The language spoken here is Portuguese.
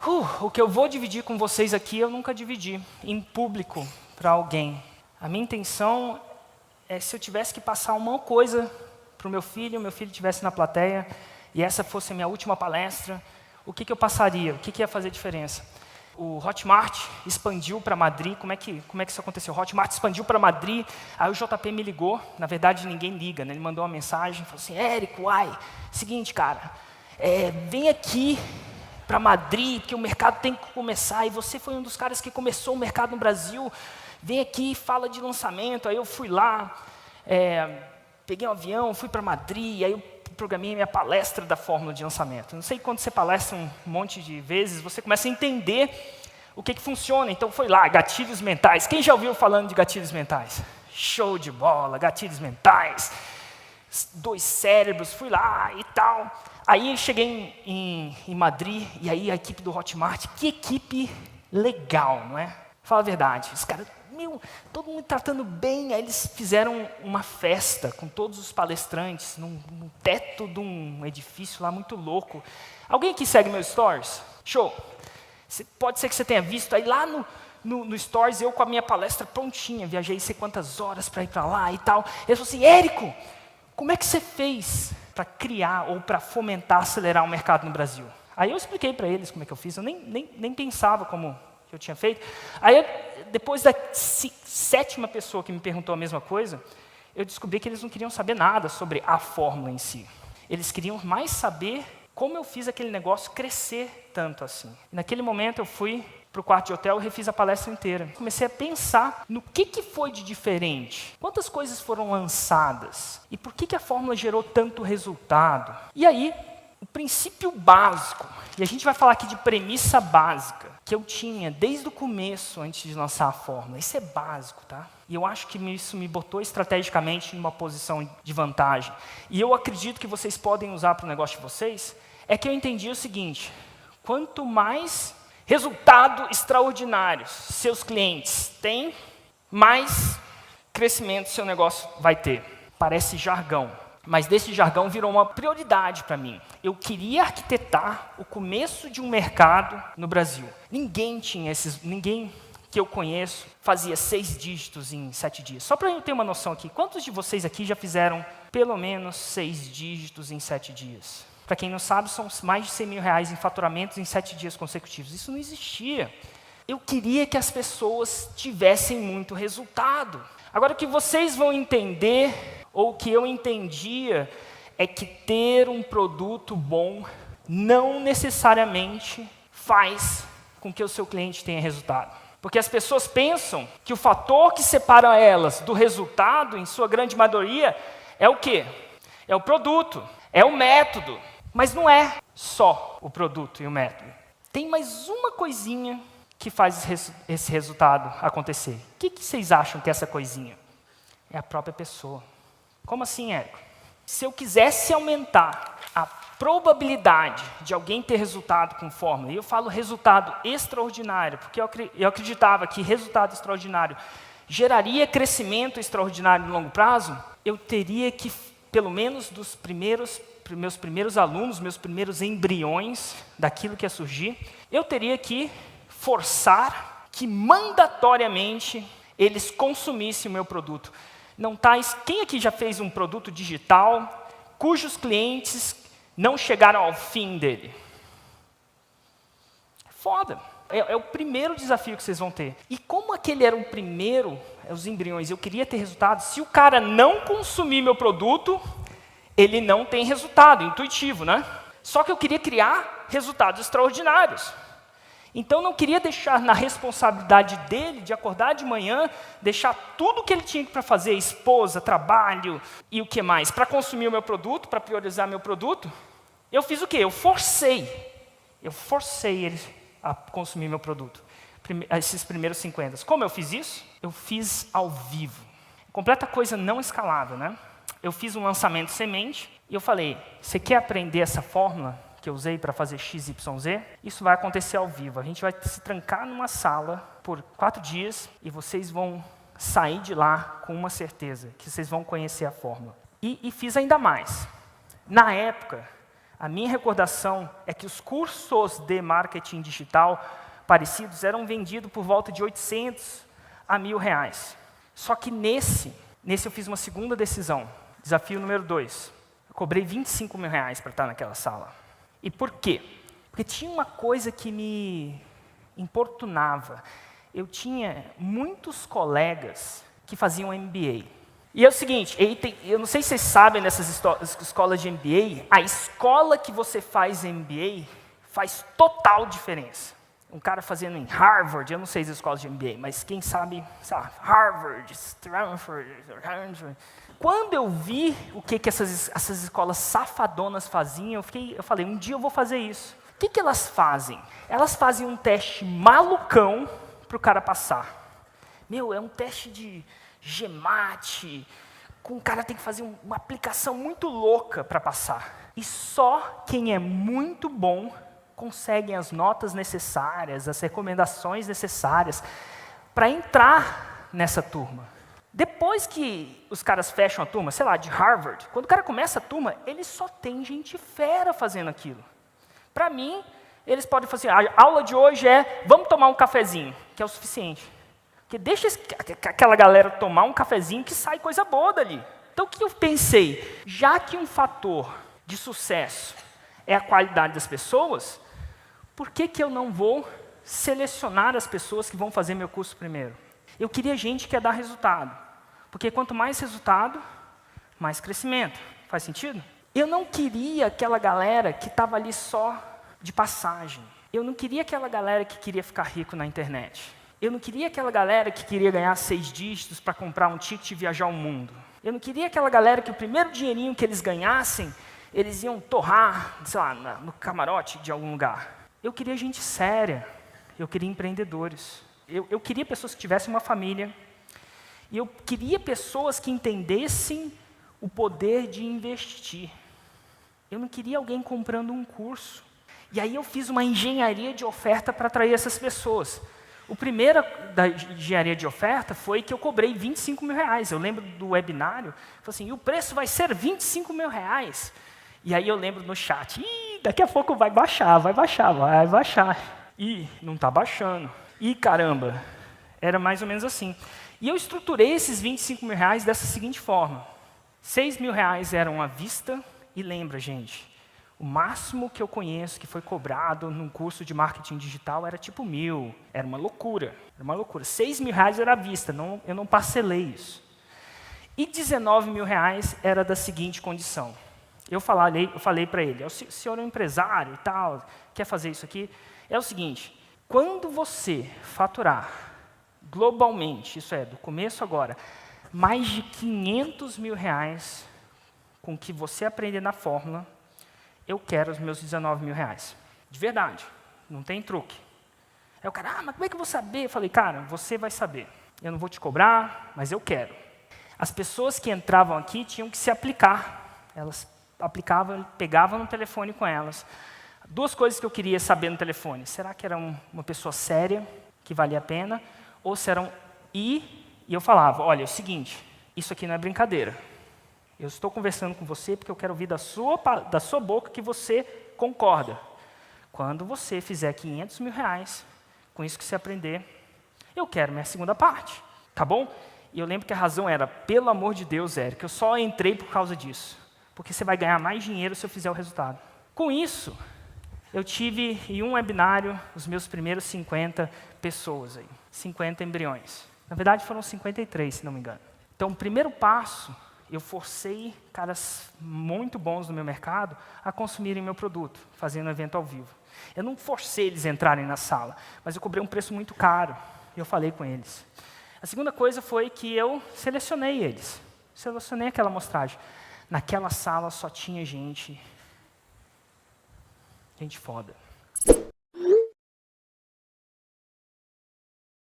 O que eu vou dividir com vocês aqui, eu nunca dividi em público para alguém. A minha intenção é se eu tivesse que passar uma coisa para o meu filho estivesse na plateia, e essa fosse a minha última palestra, o que eu passaria? O que ia fazer diferença? O Hotmart expandiu para Madrid. Como é que isso aconteceu? O Hotmart expandiu para Madrid, aí o JP me ligou. Na verdade, ninguém liga, né? Ele mandou uma mensagem, falou assim, Érico, seguinte, cara, vem aqui para Madrid, porque o mercado tem que começar, e você foi um dos caras que começou o mercado no Brasil, vem aqui e fala de lançamento. Aí eu fui lá, peguei um avião, fui para Madrid, aí eu programei minha palestra da fórmula de lançamento. Não sei quando você palestra um monte de vezes, você começa a entender o que funciona. Então foi lá, gatilhos mentais. Quem já ouviu falando de gatilhos mentais? Show de bola, gatilhos mentais, 2 cérebros, fui lá e tal. Aí cheguei em Madrid, e aí a equipe do Hotmart, que equipe legal, não é? Fala a verdade, os caras, todo mundo tratando bem. Aí eles fizeram uma festa com todos os palestrantes, no teto de um edifício lá muito louco. Alguém aqui segue meus stories? Show! Pode ser que você tenha visto, aí lá no stories, eu com a minha palestra prontinha, viajei sei quantas horas para ir para lá e tal. Ele falou assim, Érico, como é que você fez para criar ou para fomentar, acelerar o mercado no Brasil? Aí eu expliquei para eles como é que eu fiz, eu nem pensava como que eu tinha feito. Aí, depois da 7ª pessoa que me perguntou a mesma coisa, eu descobri que eles não queriam saber nada sobre a fórmula em si. Eles queriam mais saber como eu fiz aquele negócio crescer tanto assim. E naquele momento eu fui para o quarto de hotel e refiz a palestra inteira. Comecei a pensar no que foi de diferente. Quantas coisas foram lançadas? E por que a fórmula gerou tanto resultado? E aí, o princípio básico, e a gente vai falar aqui de premissa básica, que eu tinha desde o começo, antes de lançar a fórmula. Isso é básico, tá? E eu acho que isso me botou estrategicamente numa posição de vantagem. E eu acredito que vocês podem usar para o negócio de vocês, é que eu entendi o seguinte, quanto mais resultado extraordinários seus clientes têm, mais crescimento seu negócio vai ter. Parece jargão, mas desse jargão virou uma prioridade para mim. Eu queria arquitetar o começo de um mercado no Brasil. Ninguém que eu conheço fazia 6 dígitos em 7 dias. Só para eu ter uma noção aqui, quantos de vocês aqui já fizeram pelo menos 6 dígitos em 7 dias? Para quem não sabe, são mais de R$100 mil em faturamentos em 7 dias consecutivos. Isso não existia. Eu queria que as pessoas tivessem muito resultado. Agora, o que vocês vão entender, ou o que eu entendia, é que ter um produto bom não necessariamente faz com que o seu cliente tenha resultado. Porque as pessoas pensam que o fator que separa elas do resultado, em sua grande maioria, é o quê? É o produto, é o método. Mas não é só o produto e o método. Tem mais uma coisinha que faz esse resultado acontecer. O que vocês acham que é essa coisinha? É a própria pessoa. Como assim, Érico? Se eu quisesse aumentar a probabilidade de alguém ter resultado com fórmula, e eu falo resultado extraordinário, porque eu acreditava que resultado extraordinário geraria crescimento extraordinário no longo prazo, eu teria que, pelo menos dos meus primeiros alunos, meus primeiros embriões daquilo que ia surgir, eu teria que forçar que mandatoriamente eles consumissem o meu produto. Quem aqui já fez um produto digital cujos clientes não chegaram ao fim dele? Foda. É o primeiro desafio que vocês vão ter. E como aquele era o primeiro, os embriões, eu queria ter resultado, se o cara não consumir meu produto, ele não tem resultado, intuitivo, né? Só que eu queria criar resultados extraordinários. Então, não queria deixar na responsabilidade dele, de acordar de manhã, deixar tudo o que ele tinha para fazer, esposa, trabalho e o que mais, para consumir o meu produto, para priorizar meu produto. Eu fiz o quê? Eu forcei ele a consumir meu produto, esses primeiros 50. Como eu fiz isso? Eu fiz ao vivo. Completa coisa não escalável, né? Eu fiz um lançamento semente e eu falei, você quer aprender essa fórmula que eu usei para fazer XYZ? Isso vai acontecer ao vivo. A gente vai se trancar numa sala por 4 dias e vocês vão sair de lá com uma certeza, que vocês vão conhecer a fórmula. E fiz ainda mais. Na época, A minha recordação é que os cursos de marketing digital parecidos eram vendidos por volta de 800 a R$1.000. Só que nesse eu fiz uma segunda decisão. Desafio número 2. Eu cobrei R$25.000 para estar naquela sala. E por quê? Porque tinha uma coisa que me importunava. Eu tinha muitos colegas que faziam MBA. E é o seguinte, eu não sei se vocês sabem nessas escolas de MBA, a escola que você faz MBA faz total diferença. Um cara fazendo em Harvard, eu não sei as escolas de MBA, mas quem sabe, Harvard, Stanford. Quando eu vi o que essas escolas safadonas faziam, eu falei, um dia eu vou fazer isso. O que elas fazem? Elas fazem um teste malucão para o cara passar. É um teste de GMAT, o cara tem que fazer uma aplicação muito louca para passar. E só quem é muito bom consegue as notas necessárias, as recomendações necessárias para entrar nessa turma. Depois que os caras fecham a turma, sei lá, de Harvard, quando o cara começa a turma, ele só tem gente fera fazendo aquilo. Para mim, eles podem fazer assim, a aula de hoje é, vamos tomar um cafezinho, que é o suficiente. Porque deixa aquela galera tomar um cafezinho que sai coisa boa dali. Então, o que eu pensei? Já que um fator de sucesso é a qualidade das pessoas, por que eu não vou selecionar as pessoas que vão fazer meu curso primeiro? Eu queria gente que ia dar resultado. Porque quanto mais resultado, mais crescimento. Faz sentido? Eu não queria aquela galera que estava ali só de passagem. Eu não queria aquela galera que queria ficar rico na internet. Eu não queria aquela galera que queria ganhar 6 dígitos para comprar um ticket e viajar o mundo. Eu não queria aquela galera que o primeiro dinheirinho que eles ganhassem, eles iam torrar, sei lá, no camarote de algum lugar. Eu queria gente séria. Eu queria empreendedores. Eu queria pessoas que tivessem uma família. E eu queria pessoas que entendessem o poder de investir. Eu não queria alguém comprando um curso. E aí eu fiz uma engenharia de oferta para atrair essas pessoas. O primeiro da engenharia de oferta foi que eu cobrei R$25.000. Eu lembro do webinário, falei assim, e o preço vai ser R$25.000. E aí eu lembro no chat, daqui a pouco vai baixar. E não está baixando. Caramba, era mais ou menos assim. E eu estruturei esses R$25.000 dessa seguinte forma. R$6.000 eram à vista, e lembra, gente, o máximo que eu conheço que foi cobrado num curso de marketing digital era tipo 1.000. Era uma loucura. R$6.000 era à vista, eu não parcelei isso. E R$19.000 era da seguinte condição. Eu falei para ele, o senhor é um empresário e tal, quer fazer isso aqui? É o seguinte, quando você faturar globalmente, isso é, do começo agora, mais de R$500.000 com o que você aprender na fórmula, eu quero os meus R$19.000. De verdade, não tem truque. Aí o cara, mas como é que eu vou saber? Eu falei, cara, você vai saber. Eu não vou te cobrar, mas eu quero. As pessoas que entravam aqui tinham que se aplicar. Elas aplicavam, pegavam no telefone com elas. 2 coisas que eu queria saber no telefone. Será que era uma pessoa séria, que valia a pena? Ou se eram... E eu falava, olha, é o seguinte, isso aqui não é brincadeira. Eu estou conversando com você porque eu quero ouvir da sua boca que você concorda. Quando você fizer R$500.000, com isso que você aprender, eu quero minha segunda parte. Tá bom? E eu lembro que a razão era, pelo amor de Deus, Érico, eu só entrei por causa disso. Porque você vai ganhar mais dinheiro se eu fizer o resultado. Com isso, eu tive em um webinário os meus primeiros 50 pessoas, 50 embriões. Na verdade, foram 53, se não me engano. Então, o primeiro passo, eu forcei caras muito bons no meu mercado a consumirem meu produto, fazendo um evento ao vivo. Eu não forcei eles a entrarem na sala, mas eu cobrei um preço muito caro, e eu falei com eles. A segunda coisa foi que eu selecionei eles. Selecionei aquela amostragem. Naquela sala só tinha gente foda.